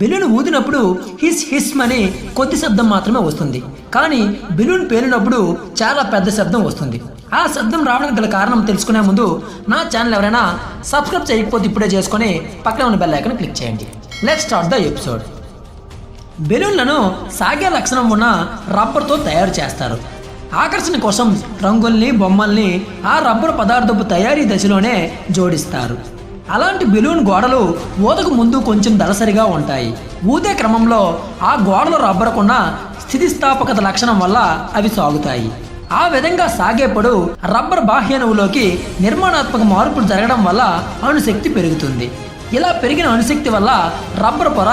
Balloon ఊదినప్పుడు his his అని కొద్ది శబ్దం మాత్రమే వస్తుంది. కానీ బెలూన్ పేలినప్పుడు చాలా పెద్ద శబ్దం వస్తుంది. ఆ శబ్దం రావడానికి గల కారణం తెలుసుకునే ముందు నా ఛానల్ ఎవరైనా సబ్స్క్రైబ్ చేయకపోతే ఇప్పుడే చేసుకొని పక్కన ఉన్న బెల్ ఐకాన్ క్లిక్ చేయండి. Let's start the episode. బెలూన్లను సాగే లక్షణం ఉన్న రబ్బర్తో తయారు చేస్తారు. ఆకర్షణ కోసం రంగుల్ని బొమ్మల్ని ఆ రబ్బరు పదార్థపు తయారీ దశలోనే జోడిస్తారు. అలాంటి బెలూన్ గోడలు ఊదకు ముందు కొంచెం దళసరిగా ఉంటాయి. ఊదే క్రమంలో ఆ గోడలు రబ్బరుకున్న స్థితిస్థాపకత లక్షణం వల్ల అవి సాగుతాయి. ఆ విధంగా సాగేప్పుడు రబ్బర్ బాహ్యణువులోకి నిర్మాణాత్మక మార్పులు జరగడం వల్ల అణుశక్తి పెరుగుతుంది. ఇలా పెరిగిన అణుశక్తి వల్ల రబ్బర్ పొర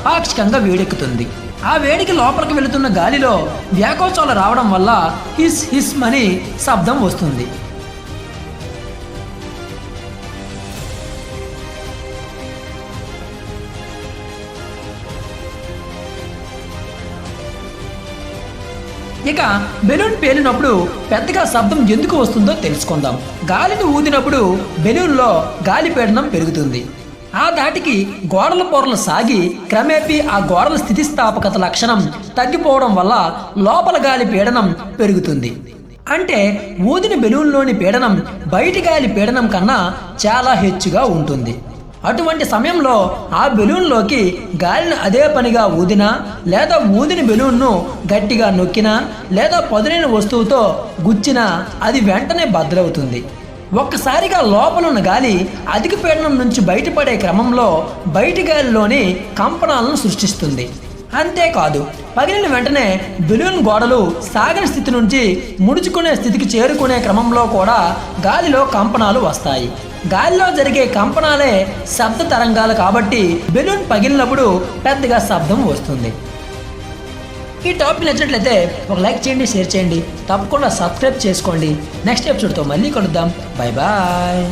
పాక్షికంగా వేడెక్కుతుంది. ఆ వేడికి లోపలికి వెళుతున్న గాలిలో వ్యాకోచాలు రావడం వల్ల హిస్ హిస్ అని శబ్దం వస్తుంది. ఇక బెలూన్ పేలినప్పుడు పెద్దగా శబ్దం ఎందుకు వస్తుందో తెలుసుకుందాం. గాలిని ఊదినప్పుడు బెలూన్లో గాలి పీడనం పెరుగుతుంది. ఆ దాటికి గోడల పొరలు సాగి క్రమేపీ ఆ గోడల స్థితిస్థాపకత లక్షణం తగ్గిపోవడం వల్ల లోపల గాలి పీడనం పెరుగుతుంది. అంటే ఊదిన బెలూన్లోని పీడనం బయటి గాలి పీడనం కన్నా చాలా హెచ్చుగా ఉంటుంది. అటువంటి సమయంలో ఆ బెలూన్లోకి గాలిని అదే పనిగా ఊదినా లేదా ఊదిన బెలూన్ను గట్టిగా నొక్కినా లేదా పదునైన వస్తువుతో గుచ్చినా అది వెంటనే బద్దలవుతుంది. ఒక్కసారిగా లోపలున్న గాలి అధిక పీడనం నుంచి బయటపడే క్రమంలో బయటి గాలిలోని కంపనాలను సృష్టిస్తుంది. అంతేకాదు పగిలిన వెంటనే బెలూన్ గోడలు సాగని స్థితి నుంచి ముడుచుకునే స్థితికి చేరుకునే క్రమంలో కూడా గాలిలో కంపనాలు వస్తాయి. గాలిలో జరిగే కంపనాలే శబ్ద తరంగాలు కాబట్టి బెలూన్ పగిలినప్పుడు పెద్దగా శబ్దం వస్తుంది. ఈ టాపిక్ నచ్చినట్లయితే ఒక లైక్ చేయండి, షేర్ చేయండి, తప్పకుండా సబ్స్క్రైబ్ చేసుకోండి. నెక్స్ట్ ఎపిసోడ్తో మళ్ళీ కలుద్దాం. Bye bye.